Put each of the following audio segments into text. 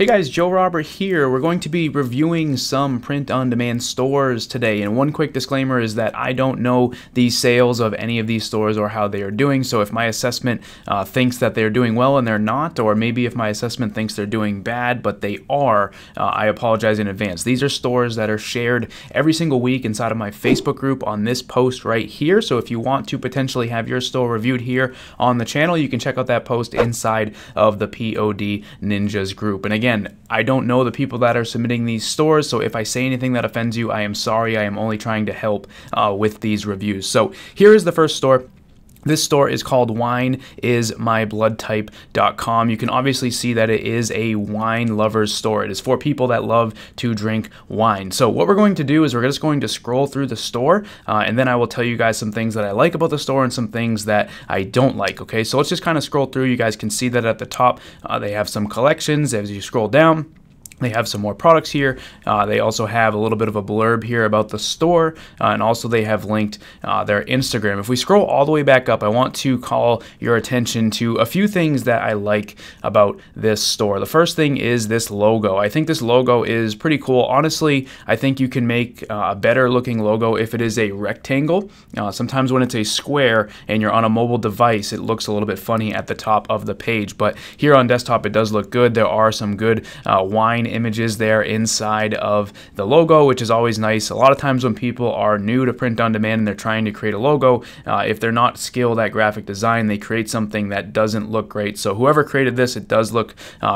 Hey guys, Joe Robert here. We're going to be reviewing some print-on-demand stores today, and one quick disclaimer is that I don't know the sales of any of these stores or how they are doing, so if my assessment thinks that they're doing well and they're not, or maybe if my assessment thinks they're doing bad but they are, I apologize in advance. These are stores that are shared every single week inside of my Facebook group on this post right here, so if you want to potentially have your store reviewed here on the channel, you can check out that post inside of the POD Ninjas group. And again, I don't know the people that are submitting these stores, so if I say anything that offends you, I am sorry. I am only trying to help with these reviews. So here is the first store. This store is called wineismybloodtype.com. You can obviously see that it is a wine lover's store. It is for people that love to drink wine. So what we're going to do is we're just going to scroll through the store, and then I will tell you guys some things that I like about the store and some things that I don't like, okay? So let's just kind of scroll through. You guys can see that at the top, they have some collections. As you scroll down, they have some more products here. They also have a little bit of a blurb here about the store, and also they have linked their Instagram. If we scroll all the way back up, I want to call your attention to a few things that I like about this store. The first thing is this logo. I think this logo is pretty cool. Honestly, I think you can make a better looking logo if it is a rectangle. Sometimes when it's a square and you're on a mobile device, it looks a little bit funny at the top of the page, but here on desktop it does look good. There are some good wine images there inside of the logo, which is always nice. A lot of times when people are new to print on demand and they're trying to create a logo, if they're not skilled at graphic design, they create something that doesn't look great. So whoever created this, it does look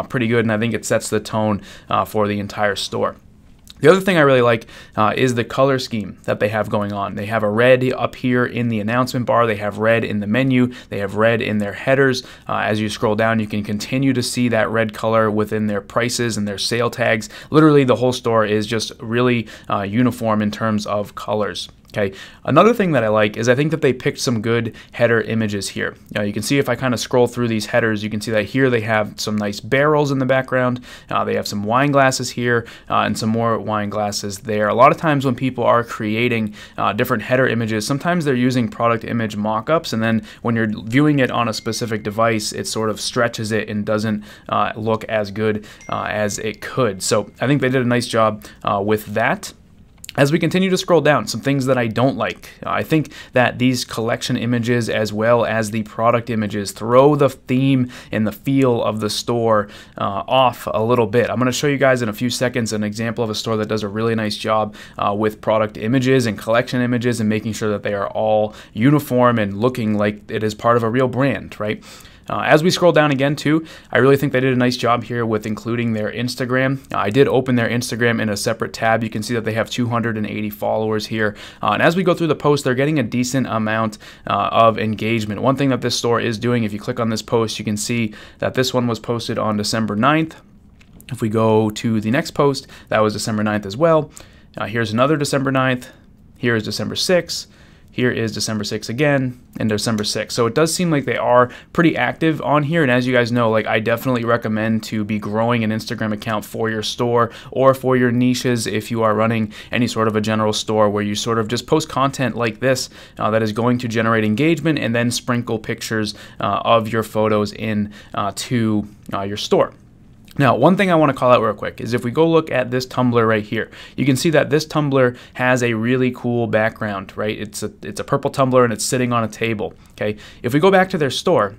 pretty good, and I think it sets the tone for the entire store. The other thing I really like is the color scheme that they have going on. They have a red up here in the announcement bar. They have red in the menu. They have red in their headers. As you scroll down, you can continue to see that red color within their prices and their sale tags. Literally, the whole store is just really uniform in terms of colors. Okay. Another thing that I like is I think that they picked some good header images here. You can see if I kind of scroll through these headers, you can see that here they have some nice barrels in the background. They have some wine glasses here and some more wine glasses there. A lot of times when people are creating different header images, sometimes they're using product image mockups, and then when you're viewing it on a specific device, it sort of stretches it and doesn't look as good as it could. So I think they did a nice job with that. As we continue to scroll down, some things that I don't like. I think that these collection images as well as the product images throw the theme and the feel of the store off a little bit. I'm going to show you guys in a few seconds an example of a store that does a really nice job with product images and collection images and making sure that they are all uniform and looking like it is part of a real brand, right? As we scroll down again too, I really think they did a nice job here with including their Instagram. I did open their Instagram in a separate tab. You can see that they have 280 followers here. And as we go through the post, they're getting a decent amount of engagement. One thing that this store is doing, if you click on this post, you can see that this one was posted on December 9th. If we go to the next post, that was December 9th as well. Here's another December 9th. Here is December 6th. Here is December 6th again, and December 6th. So it does seem like they are pretty active on here, and as you guys know, like, I definitely recommend to be growing an Instagram account for your store or for your niches if you are running any sort of a general store where you sort of just post content like this that is going to generate engagement and then sprinkle pictures of your photos in to your store. Now, one thing I want to call out real quick is if we go look at this tumbler right here, you can see that this tumbler has a really cool background, right? It's a purple tumbler and it's sitting on a table, okay? If we go back to their store,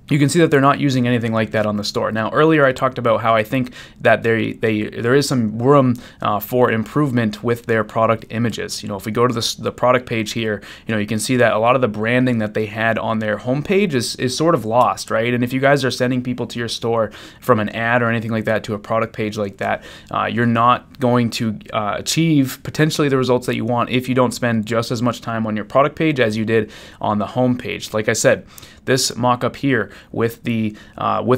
you can see that they're not using anything like that on the store. Now, earlier I talked about how I think that there is some room for improvement with their product images. You know, if we go to the product page here, you know, you can see that a lot of the branding that they had on their homepage is sort of lost, right? And if you guys are sending people to your store from an ad or anything like that to a product page like that, you're not going to achieve potentially the results that you want if you don't spend just as much time on your product page as you did on the homepage. Like I said, this mock-up here with the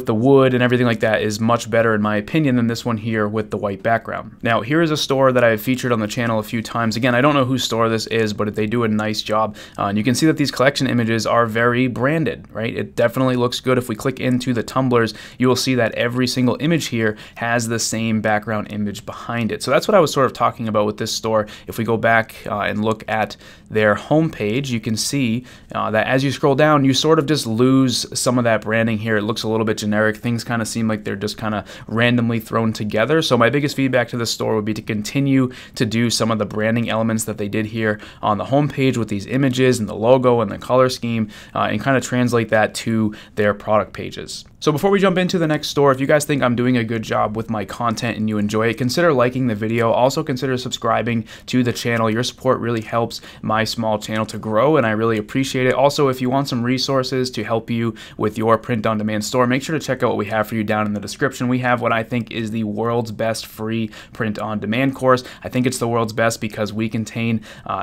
wood and everything like that is much better in my opinion than this one here with the white background. Now, here is a store that I've featured on the channel a few times. Again, I don't know whose store this is, but they do a nice job. And you can see that these collection images are very branded, right? It definitely looks good. If we click into the tumblers, you will see that every single image here has the same background image behind it. So that's what I was sort of talking about with this store. If we go back and look at their homepage, you can see that as you scroll down, you sort of just lose some of that branding here, it looks a little bit generic. Things kind of seem like they're just kind of randomly thrown together. So my biggest feedback to the store would be to continue to do some of the branding elements that they did here on the homepage with these images and the logo and the color scheme, and kind of translate that to their product pages. So before we jump into the next store, if you guys think I'm doing a good job with my content and you enjoy it, consider liking the video. Also consider subscribing to the channel. Your support really helps my small channel to grow, and I really appreciate it. Also, if you want some resources to help you with your print-on-demand store, make sure to check out what we have for you down in the description. We have what I think is the world's best free print-on-demand course. I think it's the world's best because we contain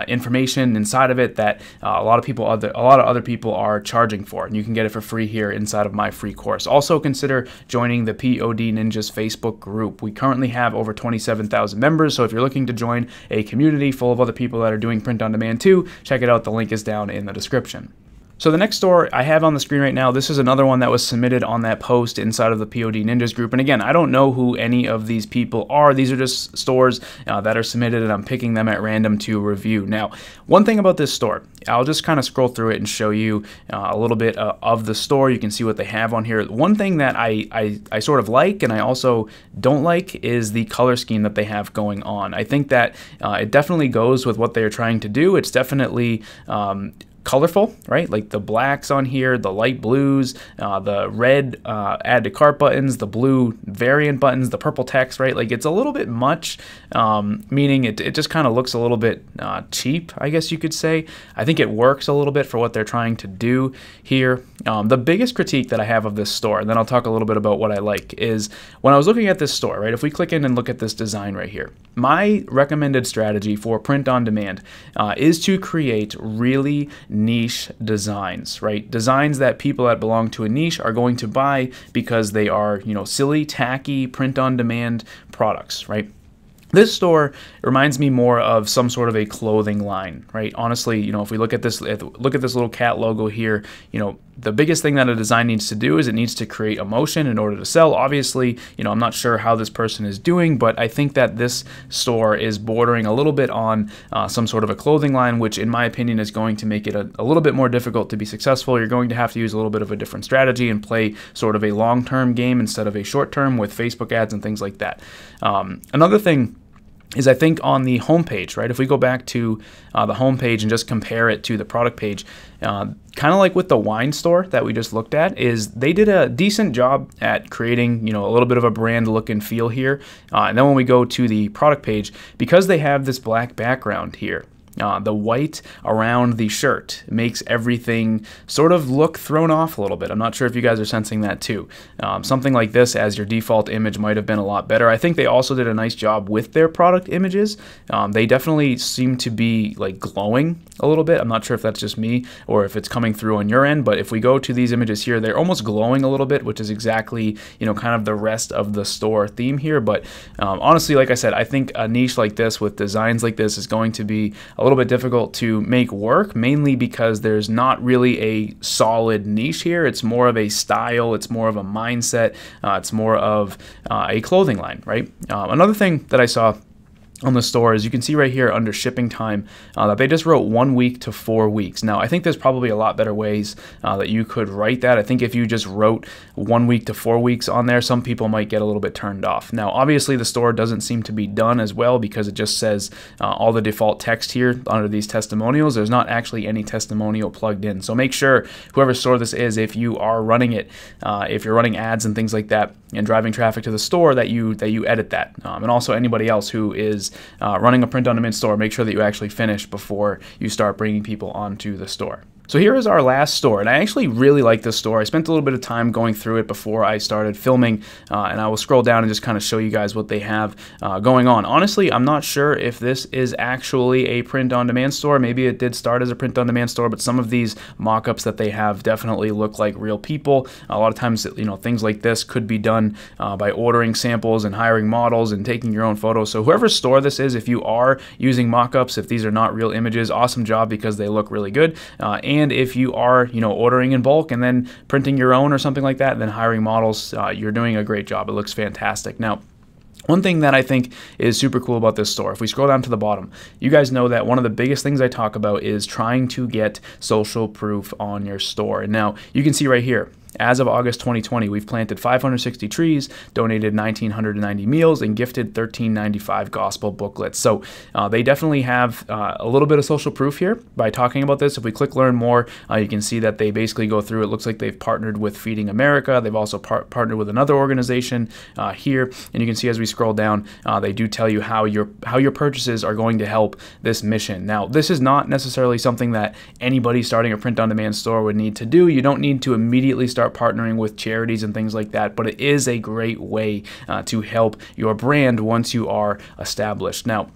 information inside of it that a lot of other people are charging for, and you can get it for free here inside of my free course. Also consider joining the POD Ninjas Facebook group. We currently have over 27,000 members, so if you're looking to join a community full of other people that are doing print on demand too, check it out. The link is down in the description. So the next store I have on the screen right now, this is another one that was submitted on that post inside of the POD Ninjas group. And again, I don't know who any of these people are. These are just stores that are submitted, and I'm picking them at random to review. Now, one thing about this store, I'll just kind of scroll through it and show you a little bit of the store. You can see what they have on here. One thing that I sort of like and I also don't like is the color scheme that they have going on. I think that it definitely goes with what they're trying to do. It's definitely colorful, right? Like the blacks on here, the light blues, the red add to cart buttons, the blue variant buttons, the purple text, right? Like it's a little bit much, meaning it just kind of looks a little bit cheap, I guess you could say. I think it works a little bit for what they're trying to do here. The biggest critique that I have of this store, and then I'll talk a little bit about what I like, is when I was looking at this store, right? If we click in and look at this design right here, my recommended strategy for print on demand is to create really niche designs, right? Designs that people that belong to a niche are going to buy because they are, you know, silly, tacky, print on demand products, right? This store reminds me more of some sort of a clothing line, right? Honestly, you know, if we look at this little cat logo here, you know, the biggest thing that a design needs to do is it needs to create emotion in order to sell. Obviously, you know, I'm not sure how this person is doing, but I think that this store is bordering a little bit on some sort of a clothing line, which in my opinion is going to make it a little bit more difficult to be successful. You're going to have to use a little bit of a different strategy and play sort of a long-term game instead of a short-term with Facebook ads and things like that. Another thing is I think on the homepage, right? If we go back to the homepage and just compare it to the product page, kind of like with the wine store that we just looked at, is they did a decent job at creating, you know, a little bit of a brand look and feel here. And then when we go to the product page, because they have this black background here, the white around the shirt makes everything sort of look thrown off a little bit. I'm not sure if you guys are sensing that too. Something like this as your default image might have been a lot better. I think they also did a nice job with their product images. They definitely seem to be like glowing a little bit. I'm not sure if that's just me or if it's coming through on your end, but if we go to these images here, they're almost glowing a little bit, which is exactly, you know, kind of the rest of the store theme here. But honestly, like I said, I think a niche like this with designs like this is going to be a little bit difficult to make work, mainly because there's not really a solid niche here. It's more of a style, it's more of a mindset, it's more of a clothing line, right? Another thing that I saw on the store is you can see right here under shipping time that they just wrote 1 week to 4 weeks. Now, I think there's probably a lot better ways that you could write that. I think if you just wrote 1 week to 4 weeks on there, some people might get a little bit turned off. Now, obviously, the store doesn't seem to be done as well because it just says all the default text here under these testimonials. There's not actually any testimonial plugged in. So make sure, whoever store this is, if you are running it, if you're running ads and things like that and driving traffic to the store, that you edit that. And also anybody else who is running a print-on-demand store, make sure that you actually finish before you start bringing people onto the store. So here is our last store, and I actually really like this store. I spent a little bit of time going through it before I started filming, and I will scroll down and just kind of show you guys what they have going on. Honestly, I'm not sure if this is actually a print-on-demand store. Maybe it did start as a print-on-demand store, but some of these mock-ups that they have definitely look like real people. A lot of times, you know, things like this could be done by ordering samples and hiring models and taking your own photos. So whoever store this is, if you are using mock-ups, if these are not real images, awesome job because they look really good. And if you are, you know, ordering in bulk and then printing your own or something like that, and then hiring models, you're doing a great job. It looks fantastic. Now, one thing that I think is super cool about this store, if we scroll down to the bottom, you guys know that one of the biggest things I talk about is trying to get social proof on your store. And now you can see right here, as of August 2020, we've planted 560 trees, donated 1,990 meals, and gifted 1,395 gospel booklets. So they definitely have a little bit of social proof here by talking about this. If we click learn more, you can see that they basically go through. It looks like they've partnered with Feeding America. They've also partnered with another organization here, and you can see as we scroll down, they do tell you how your purchases are going to help this mission. Now, this is not necessarily something that anybody starting a print-on-demand store would need to do. You don't need to immediately start partnering with charities and things like that, but it is a great way to help your brand once you are established. Now,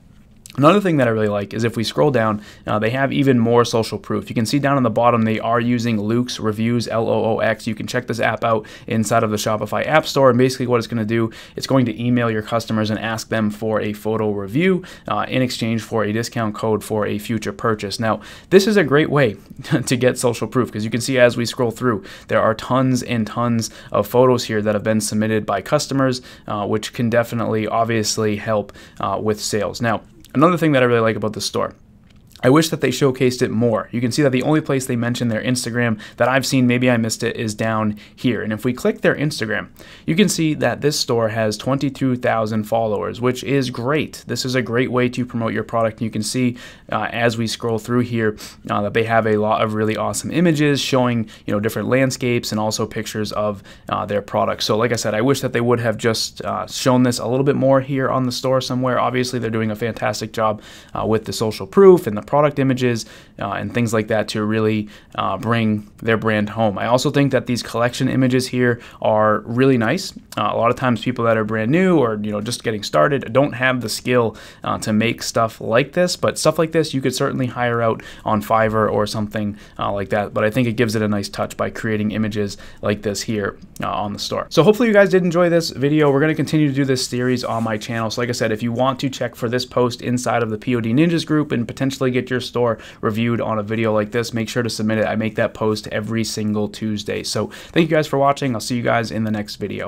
another thing that I really like is if we scroll down, they have even more social proof. You can see down on the bottom they are using Luke's Reviews, Loox. You can check this app out inside of the Shopify App Store, and basically what it's going to do, it's going to email your customers and ask them for a photo review in exchange for a discount code for a future purchase. Now, this is a great way to get social proof because you can see as we scroll through, there are tons and tons of photos here that have been submitted by customers, which can definitely, obviously, help with sales. Now, another thing that I really like about this store, I wish that they showcased it more. You can see that the only place they mention their Instagram that I've seen, maybe I missed it, is down here. And if we click their Instagram, you can see that this store has 22,000 followers, which is great. This is a great way to promote your product. And you can see as we scroll through here that they have a lot of really awesome images showing different landscapes and also pictures of their products. So like I said, I wish that they would have just shown this a little bit more here on the store somewhere. Obviously, they're doing a fantastic job with the social proof and the product images and things like that to really bring their brand home. I also think that these collection images here are really nice. A lot of times people that are brand new or just getting started don't have the skill to make stuff like this, but stuff like this you could certainly hire out on Fiverr or something like that. But I think it gives it a nice touch by creating images like this here on the store. So hopefully you guys did enjoy this video. We're going to continue to do this series on my channel. So like I said, if you want to check for this post inside of the POD Ninjas group and potentially get your store reviewed on a video like this, make sure to submit it. I make that post every single Tuesday. So thank you guys for watching. I'll see you guys in the next video.